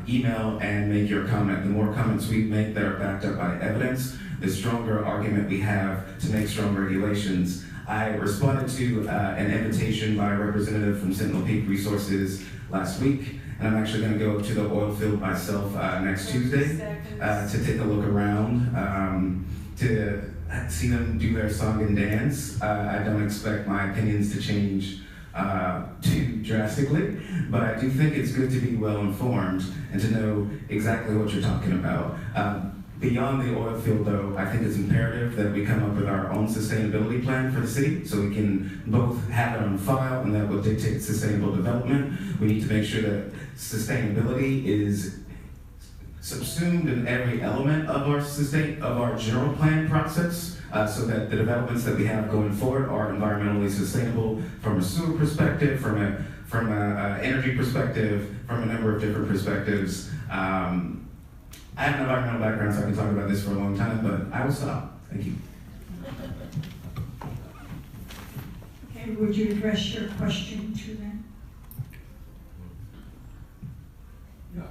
email, and make your comment. The more comments we make that are backed up by evidence, the stronger argument we have to make strong regulations. I responded to an invitation by a representative from Sentinel Peak Resources last week, and I'm actually going to go to the oil field myself next Tuesday to take a look around, to see them do their song and dance. I don't expect my opinions to change too drastically, but I do think it's good to be well informed and to know exactly what you're talking about. Beyond the oil field, though, I think it's imperative that we come up with our own sustainability plan for the city so we can both have it on file and that will dictate sustainable development. We need to make sure that sustainability is subsumed in every element of our general plan process, so that the developments that we have going forward are environmentally sustainable from a sewer perspective, from a energy perspective, from a number of different perspectives. I have an environmental background, so I can talk about this for a long time, but I will stop. Thank you. Okay, would you address your question to them? Yeah.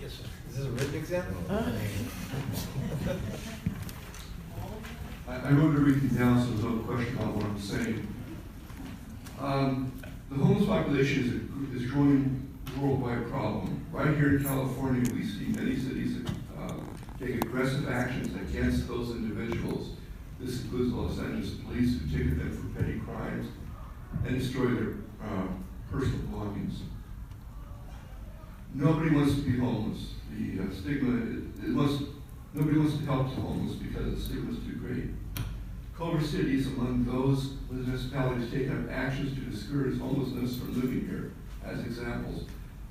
Yes, sir. Is this a written exam? I wrote everything down, so there's no question about what I'm saying. The homeless population is a growing worldwide problem. Right here in California, we see many cities take aggressive actions against those individuals. This includes Los Angeles police who ticket them for petty crimes and destroy their personal belongings. Nobody wants to be homeless. The stigma, nobody wants to help the homeless because the stigma is too great. Culver City is among those municipalities taking up actions to discourage homelessness from living here, as examples.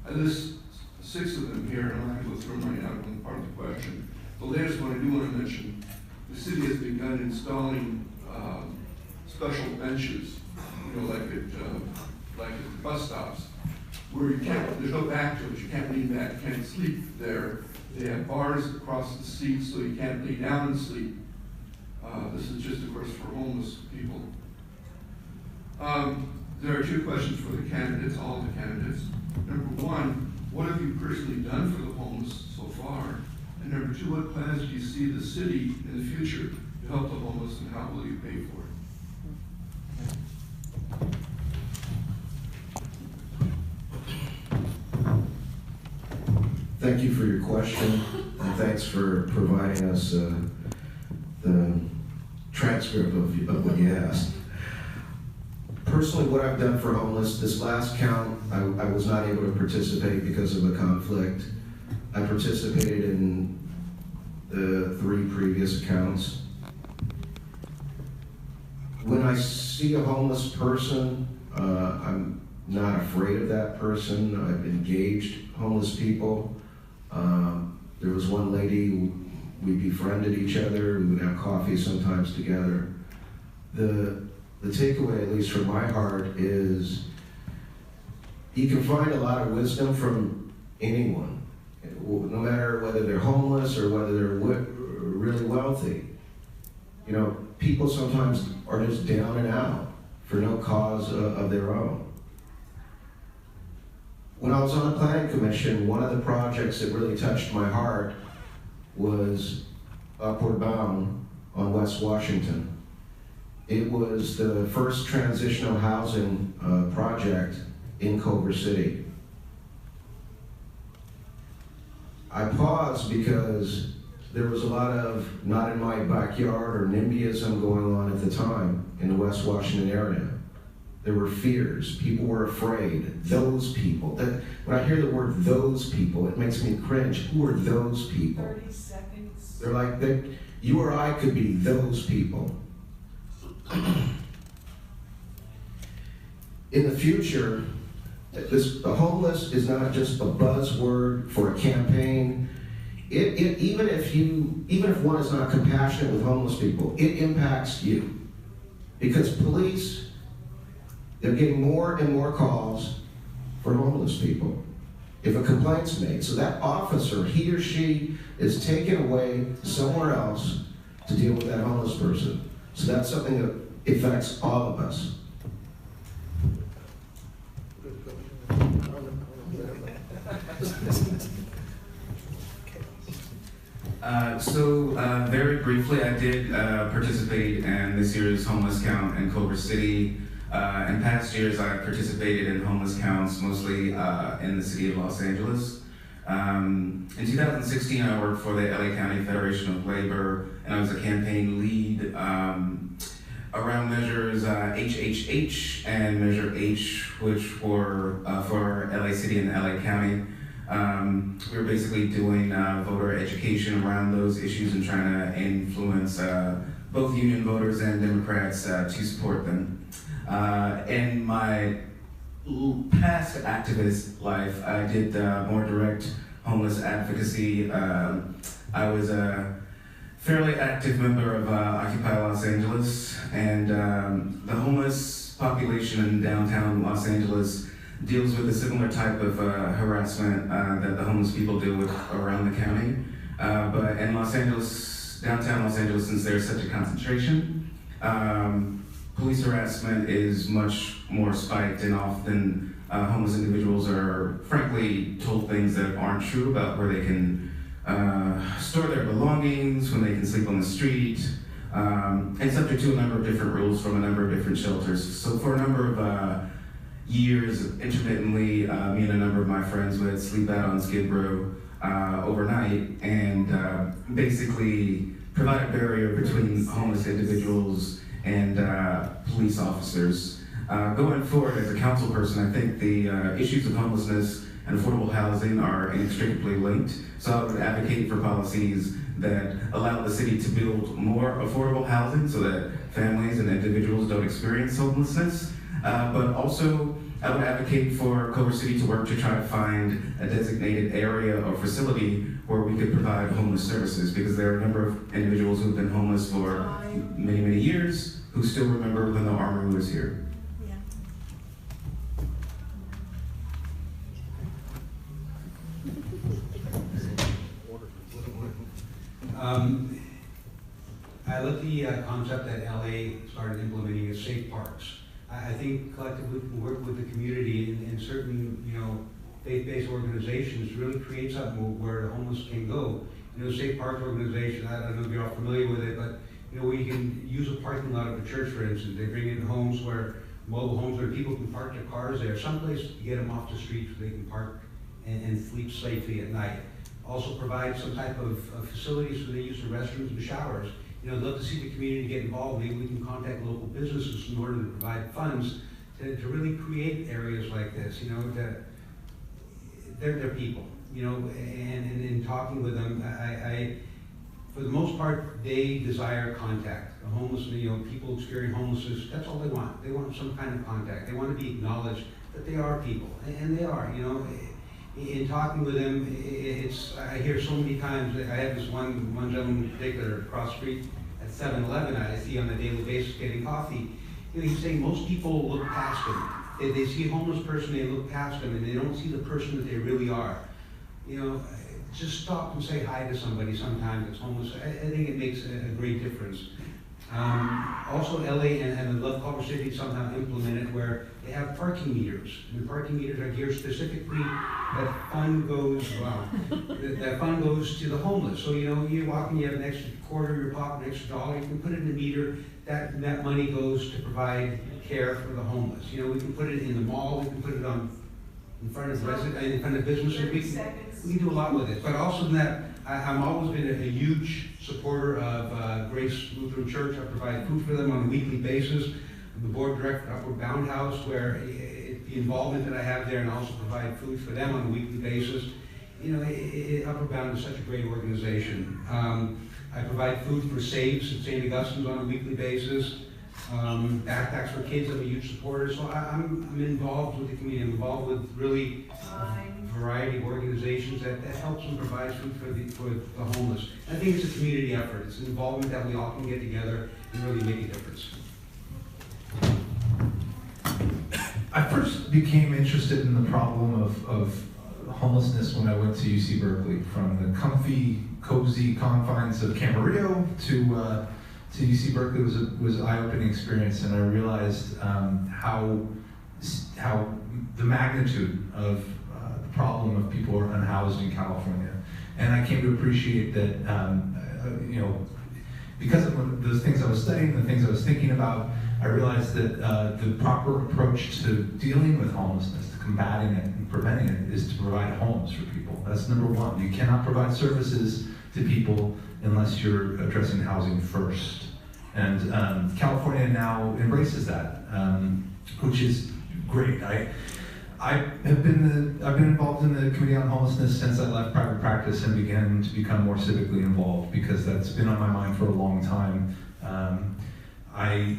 I list 6 of them here, and I'm not going to go through them right now, one part of the question. The latest one I do want to mention, the city has begun installing special benches, like at bus stops, where you can't, there's no back to it, you can't lean back, you can't sleep there. They have bars across the seats so you can't lay down and sleep. This is just, of course, for homeless people. There are 2 questions for the candidates, all the candidates. Number 1, what have you personally done for the homeless so far? And number 2, what plans do you see the city in the future to help the homeless, and how will you pay for it? Thank you for your question, and thanks for providing us the transcript of what you asked. Personally, what I've done for homeless, this last count, I was not able to participate because of a conflict. I participated in the 3 previous counts. When I see a homeless person, I'm not afraid of that person. I've engaged homeless people. There was one lady, we befriended each other, we would have coffee sometimes together. The takeaway, at least from my heart, is you can find a lot of wisdom from anyone, no matter whether they're homeless or whether they're really wealthy. People sometimes are just down and out for no cause of their own. When I was on the planning commission, one of the projects that really touched my heart was Upward Bound on West Washington. It was the first transitional housing project in Culver City. I paused because there was a lot of not in my backyard or NIMBYism going on at the time in the West Washington area. There were fears. People were afraid. Those people. When I hear the word those people, it makes me cringe. Who are those people? 30 seconds. They're like, you or I could be those people. In the future, the homeless is not just a buzzword for a campaign. Even if one is not compassionate with homeless people, it impacts you. Because police, they're getting more and more calls for homeless people. If a complaint's made, so that officer, he or she is taken away somewhere else to deal with that homeless person. So that's something that affects all of us. Very briefly, I did participate in this year's homeless count in Culver City. In past years, I've participated in homeless counts, mostly in the city of Los Angeles. In 2016, I worked for the LA County Federation of Labor, and I was a campaign lead around measures HHH and Measure H, which were for LA City and LA County. We were basically doing voter education around those issues and trying to influence both union voters and Democrats to support them. In my past activist life, I did more direct homeless advocacy. I was a fairly active member of Occupy Los Angeles, and the homeless population in downtown Los Angeles deals with a similar type of harassment that the homeless people deal with around the county. But in Los Angeles, downtown Los Angeles, since there's such a concentration, police harassment is much more spiked, and often homeless individuals are frankly told things that aren't true about where they can store their belongings, when they can sleep on the street, and subject to a number of different rules from a number of different shelters. So for a number of years, intermittently, me and a number of my friends would sleep out on Skid Row overnight and basically provide a barrier between homeless individuals and police officers. Going forward, as a council person, I think the issues of homelessness and affordable housing are inextricably linked. So I would advocate for policies that allow the city to build more affordable housing so that families and individuals don't experience homelessness. But also, I would advocate for Culver City to work to try to find a designated area or facility where we could provide homeless services, because there are a number of individuals who've been homeless for many, many years who still remember when the Armory was here. I love the concept that LA started implementing is safe parks. I think collectively we can work with the community and certain, faith-based organizations really create something where the homeless can go. Safe Parks organization, I don't know if you're all familiar with it, but where you can use a parking lot of a church, for instance. They bring in mobile homes where people can park their cars there, someplace to get them off the street so they can park and sleep safely at night. Also provide some type of facilities so they use the restrooms and showers. I'd love to see the community get involved. Maybe we can contact local businesses in order to provide funds to really create areas like this. They're people, and in talking with them, I for the most part, they desire contact. The homeless, people experiencing homelessness, that's all they want. They want some kind of contact. They want to be acknowledged that they are people, and they are, In talking with them, I hear so many times. I have this one gentleman in particular across the street at 7-Eleven I see on a daily basis getting coffee. He's saying most people look past him. They see a homeless person, they look past him, and they don't see the person that they really are. Just stop and say hi to somebody sometimes that's homeless. I think it makes a great difference. Also, LA and I love Culver City somehow implemented where they have parking meters. And the parking meters are geared specifically that fund goes to the homeless. So you walk and you have an extra quarter in your pocket, an extra dollar, you can put it in the meter. That money goes to provide care for the homeless. We can put it in the mall, we can put it in front of businesses. We can do a lot with it. But also in that, I've always been a huge supporter of Grace Lutheran Church. I provide food for them on a weekly basis. I'm the board director of Upward Bound House, where the involvement that I have there, and also provide food for them on a weekly basis. You know, Upward Bound is such a great organization. I provide food for SAFES at St. Augustine's on a weekly basis. Backpacks for kids, I'm a huge supporter. So I'm involved with the community. I'm involved with really a variety of organizations that helps and provides food for the homeless. I think it's a community effort. It's an involvement that we all can get together and really make a difference. I first became interested in the problem of homelessness when I went to UC Berkeley. From the comfy, cozy confines of Camarillo to UC Berkeley was an eye-opening experience, and I realized how the magnitude of the problem of people who are unhoused in California. And I came to appreciate that, because of the things I was studying, the things I was thinking about, I realized that the proper approach to dealing with homelessness, to combating it and preventing it, is to provide homes for people. That's number one. You cannot provide services to people unless you're addressing housing first. And California now embraces that, which is great. I've been involved in the Committee on Homelessness since I left private practice and began to become more civically involved, because that's been on my mind for a long time. I,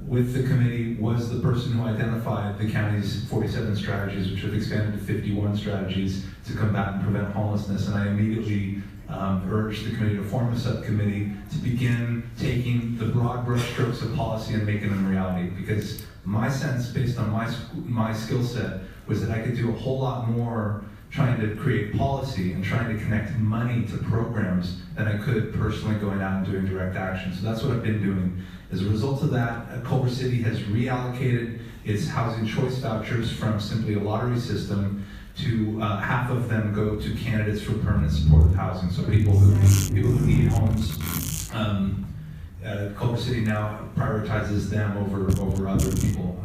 with the committee, was the person who identified the county's 47 strategies, which have expanded to 51 strategies to combat and prevent homelessness, and I immediately urged the committee to form a subcommittee to begin taking the broad brushstrokes of policy and making them reality, because my sense, based on my skill set, was that I could do a whole lot more trying to create policy and trying to connect money to programs than I could personally going out and doing direct action. So that's what I've been doing. As a result of that, Culver City has reallocated its housing choice vouchers from simply a lottery system to half of them go to candidates for permanent supportive housing. So people who need homes. Culver City now prioritizes them over other people.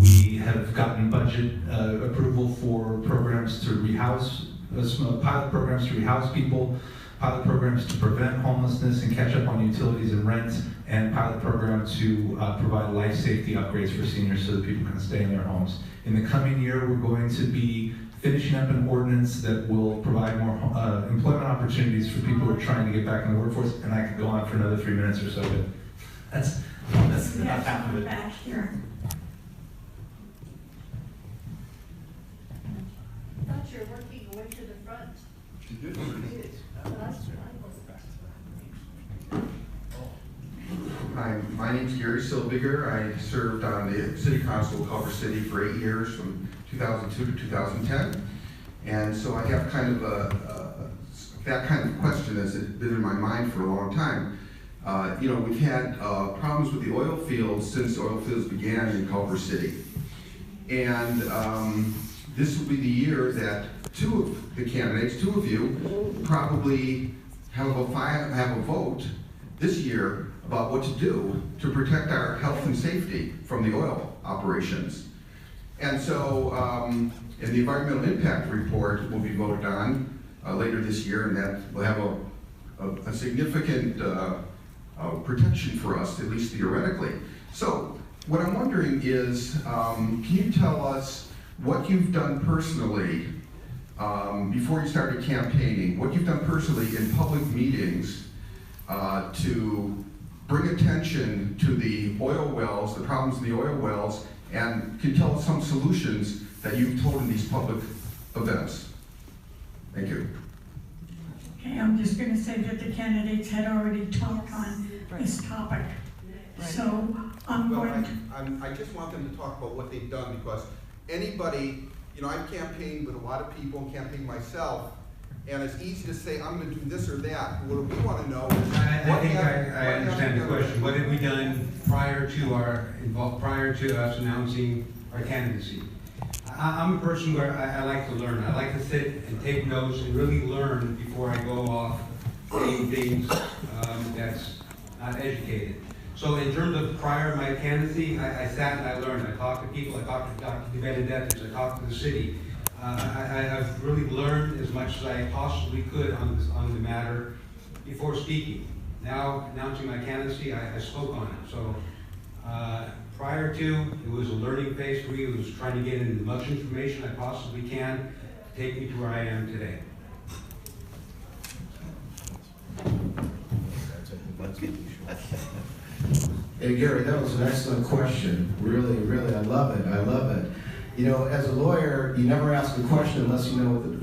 We have gotten budget approval for programs to rehouse, pilot programs to rehouse people, pilot programs to prevent homelessness and catch up on utilities and rent, and pilot program to provide life safety upgrades for seniors so that people can stay in their homes. In the coming year, we're going to be finishing up an ordinance that will provide more employment opportunities for people who are trying to get back in the workforce, and I could go on for another 3 minutes or so, but that's about half of it. Back here. I thought you were working away to the front. She did. Hi, my name's Gary Silviger. I served on the City Council of Culver City for 8 years, from 2002 to 2010. And so I have kind of that kind of question that's been in my mind for a long time. We've had problems with the oil fields since oil fields began in Culver City. And this will be the year that two of the candidates, two of you, probably have a vote this year about what to do to protect our health and safety from the oil operations. And so, in the environmental impact report will be voted on later this year, and that will have a significant protection for us, at least theoretically. So, what I'm wondering is, can you tell us what you've done personally before you started campaigning, what you've done personally in public meetings to bring attention to the oil wells, the problems in the oil wells, and can you tell us some solutions that you've told in these public events? Thank you. Okay, I'm just gonna say that the candidates had already talked on this topic. So I'm going to. I just want them to talk about what they've done, because anybody, I've campaigned with a lot of people and campaigned myself, and it's easy to say, I'm gonna do this or that. What we wanna know is. I think I understand the question. What have we done prior to us announcing our candidacy? I'm a person where I like to learn. I like to sit and take notes and really learn before I go off saying things that's not educated. So in terms of prior to my candidacy, I sat and I learned. I talked to people, I talked to Dr. Benedetto, I talked to the city. I have really learned as much as I possibly could on the matter before speaking. Now, announcing my candidacy, I spoke on it. So Prior to, it was a learning phase for me. It was trying to get in as much information I possibly can to take me to where I am today. Hey Gary, that was an excellent question. Really, really, I love it. I love it. You know, as a lawyer, you never ask a question unless you know what the